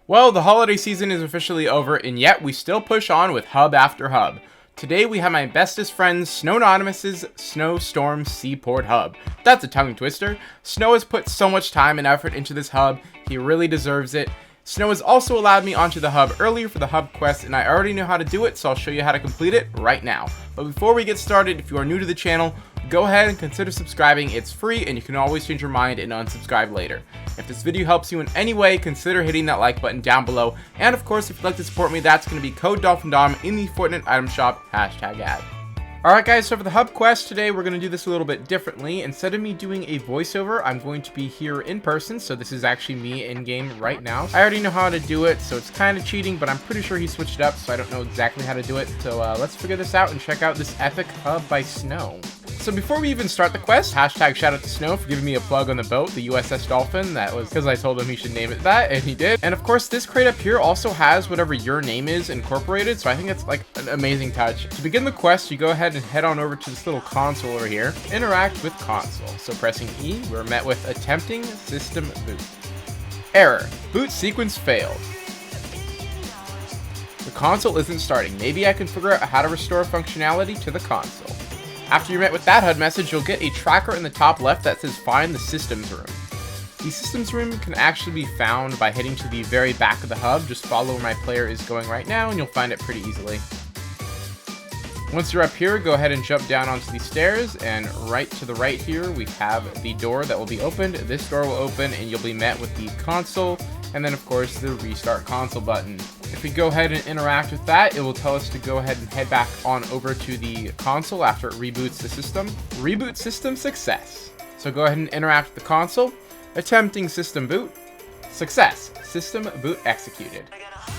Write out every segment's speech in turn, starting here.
Well, the holiday season is officially over, and yet we still push on with hub after hub. Today we have my bestest friend Snowonymous' Snowstorm Seaport Hub. That's a tongue twister. Snow has put so much time and effort into this hub, he really deserves it. Snow has also allowed me onto the hub earlier for the hub quest, and I already know how to do it, so I'll show you how to complete it right now. But before we get started, if you are new to the channel, go ahead and consider subscribing. It's free, and you can always change your mind and unsubscribe later. If this video helps you in any way, consider hitting that like button down below. And of course, if you'd like to support me, that's going to be code DolphinDom in the Fortnite item shop, #ad. Alright guys, so for the hub quest today, we're going to do this a little bit differently. Instead of me doing a voiceover, I'm going to be here in person, so this is actually me in-game right now. I already know how to do it, so it's kind of cheating, but I'm pretty sure he switched it up, so I don't know exactly how to do it. So let's figure this out and check out this epic hub by Snow. So before we even start the quest, # shout out to Snow for giving me a plug on the boat, the USS Dolphin. That was because I told him he should name it that, and he did. And of course, this crate up here also has whatever your name is incorporated, so I think it's like an amazing touch. To begin the quest, you go ahead and head on over to this little console over here. Interact with console. So pressing E, we're met with attempting system boot. Error. Boot sequence failed. The console isn't starting. Maybe I can figure out how to restore functionality to the console. After you're met with that HUD message, you'll get a tracker in the top left that says find the systems room. The systems room can actually be found by heading to the very back of the hub. Just follow where my player is going right now and you'll find it pretty easily. Once you're up here, go ahead and jump down onto these stairs, and right to the right here we have the door that will be opened. This door will open and you'll be met with the console, and then of course the restart console button. If we go ahead and interact with that, it will tell us to go ahead and head back on over to the console after it reboots the system. Reboot system success. So go ahead and interact with the console. Attempting system boot. Success. System boot executed.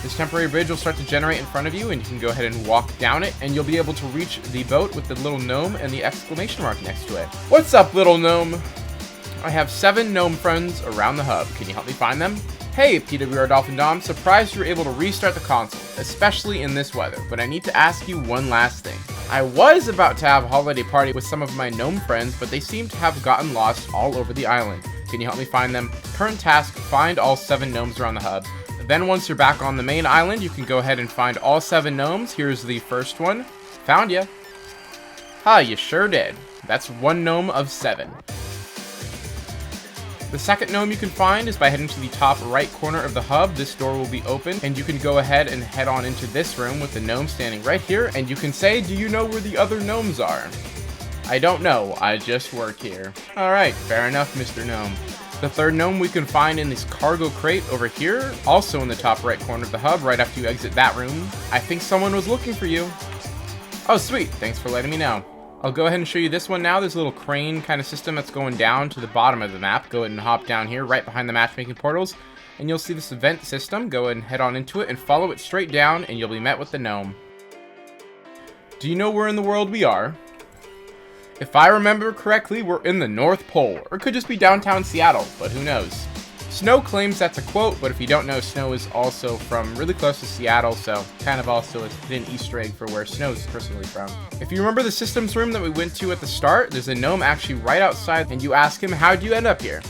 This temporary bridge will start to generate in front of you, and you can go ahead and walk down it, and you'll be able to reach the boat with the little gnome and the exclamation mark next to it. What's up, little gnome? I have 7 gnome friends around the hub. Can you help me find them? Hey, PWR DolphinDom, surprised you were able to restart the console, especially in this weather, but I need to ask you one last thing. I was about to have a holiday party with some of my gnome friends, but they seem to have gotten lost all over the island. Can you help me find them? Current task, find all 7 gnomes around the hub. Then once you're back on the main island, you can go ahead and find all 7 gnomes. Here's the first one. Found ya. Ha, you sure did. That's 1 gnome of 7. The second gnome you can find is by heading to the top right corner of the hub. This door will be open, and you can go ahead and head on into this room with the gnome standing right here, and you can say, do you know where the other gnomes are? I don't know, I just work here. Alright, fair enough, Mr. Gnome. The third gnome we can find in this cargo crate over here, also in the top right corner of the hub, right after you exit that room. I think someone was looking for you. Oh sweet, thanks for letting me know. I'll go ahead and show you this one now. There's a little crane kind of system that's going down to the bottom of the map. Go ahead and hop down here right behind the matchmaking portals, and you'll see this event system. Go ahead and head on into it and follow it straight down, and you'll be met with the gnome. Do you know where in the world we are? If I remember correctly, we're in the North Pole, or it could just be downtown Seattle, but who knows. Snow claims that's a quote, but if you don't know, Snow is also from really close to Seattle, so kind of also a hidden Easter egg for where Snow's personally from. If you remember the systems room that we went to at the start, there's a gnome actually right outside, and you ask him, how'd you end up here?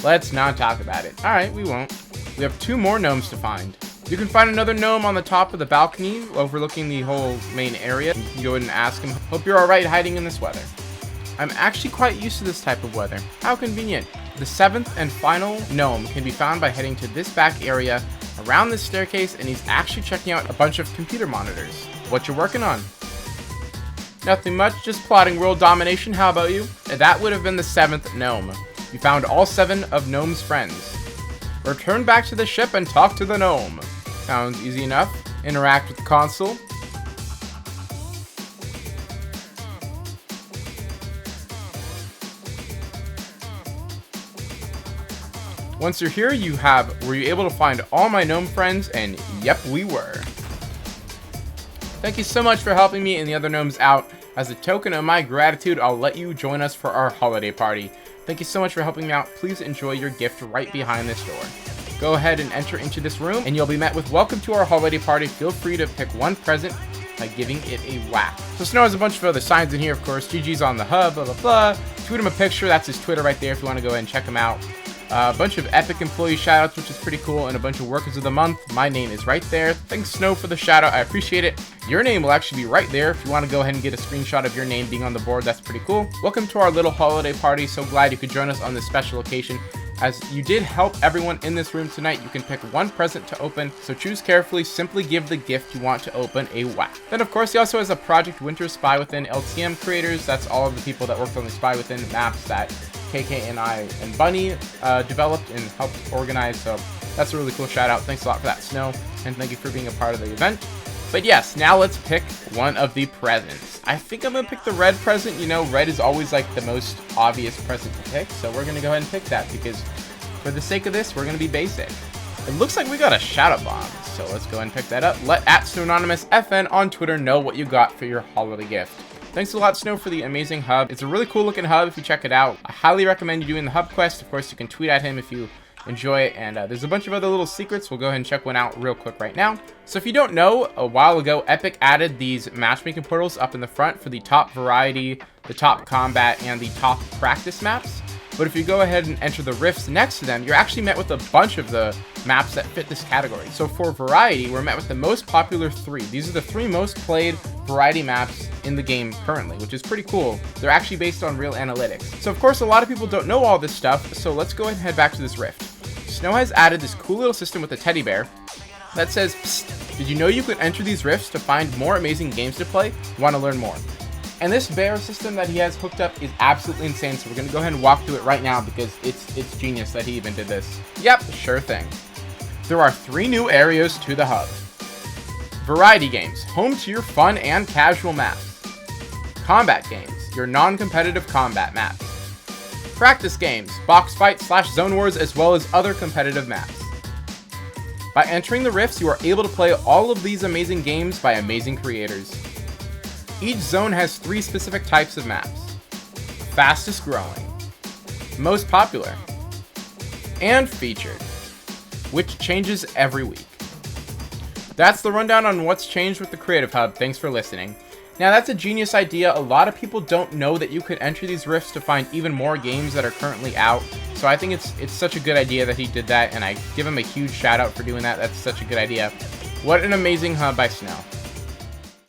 Let's not talk about it. Alright, we won't. We have 2 more gnomes to find. You can find another gnome on the top of the balcony overlooking the whole main area. You can go ahead and ask him, hope you're alright hiding in this weather. I'm actually quite used to this type of weather. How convenient. The 7th and final gnome can be found by heading to this back area around this staircase, and he's actually checking out a bunch of computer monitors. What you working on? Nothing much, just plotting world domination. How about you? That would have been the 7th gnome. You found all 7 of Gnome's friends. Return back to the ship and talk to the gnome. Sounds easy enough. Interact with the console. Once you're here, were you able to find all my gnome friends? And yep, we were. Thank you so much for helping me and the other gnomes out. As a token of my gratitude, I'll let you join us for our holiday party. Thank you so much for helping me out. Please enjoy your gift right behind this door. Go ahead and enter into this room, and you'll be met with welcome to our holiday party. Feel free to pick one present by giving it a whack. So Snow has a bunch of other signs in here, of course. GG's on the hub, blah, blah, blah. Tweet him a picture. That's his Twitter right there if you want to go ahead and check him out. A bunch of epic employee shoutouts, which is pretty cool, and a bunch of workers of the month. My name is right there. Thanks, Snow, for the shoutout. I appreciate it. Your name will actually be right there. If you want to go ahead and get a screenshot of your name being on the board, that's pretty cool. Welcome to our little holiday party. So glad you could join us on this special occasion. As you did help everyone in this room tonight, you can pick one present to open, so choose carefully. Simply give the gift you want to open a whack. Then, of course, he also has a Project Winter Spy Within LTM creators. That's all of the people that worked on the Spy Within maps that KK and I and Bunny developed and helped organize, so that's a really cool shout out. Thanks a lot for that, Snow, and thank you for being a part of the event. But yes, now let's pick one of the presents. I think I'm gonna pick the red present. You know, red is always like the most obvious present to pick, so we're gonna go ahead and pick that because for the sake of this, we're gonna be basic. It looks like we got a shout out bomb, so let's go ahead and pick that up. Let @SnowAnonymousFN on Twitter know what you got for your holiday gift. Thanks a lot, Snow, for the amazing hub. It's a really cool looking hub if you check it out. I highly recommend you doing the hub quest. Of course, you can tweet at him if you enjoy it, and there's a bunch of other little secrets. We'll go ahead and check one out real quick right now. So if you don't know, a while ago, Epic added these matchmaking portals up in the front for the top variety, the top combat, and the top practice maps. But if you go ahead and enter the rifts next to them, you're actually met with a bunch of the maps that fit this category. So for variety, we're met with the most popular 3. These are the 3 most played variety maps in the game currently, which is pretty cool. They're actually based on real analytics. So of course, a lot of people don't know all this stuff, so let's go ahead and head back to this rift. Snow has added this cool little system with a teddy bear that says, "Psst, did you know you could enter these rifts to find more amazing games to play? Want to learn more?" And this bear system that he has hooked up is absolutely insane, so we're going to go ahead and walk through it right now because it's genius that he even did this. Yep, sure thing. There are 3 new areas to the hub. Variety games, home to your fun and casual maps. Combat games, your non-competitive combat maps. Practice games, box fight / zone wars, as well as other competitive maps. By entering the rifts, you are able to play all of these amazing games by amazing creators. Each zone has 3 specific types of maps. Fastest growing, most popular, and featured, which changes every week. That's the rundown on what's changed with the Creative Hub. Thanks for listening. Now that's a genius idea. A lot of people don't know that you could enter these rifts to find even more games that are currently out. So I think it's such a good idea that he did that, and I give him a huge shout out for doing that. That's such a good idea. What an amazing hub by Snow.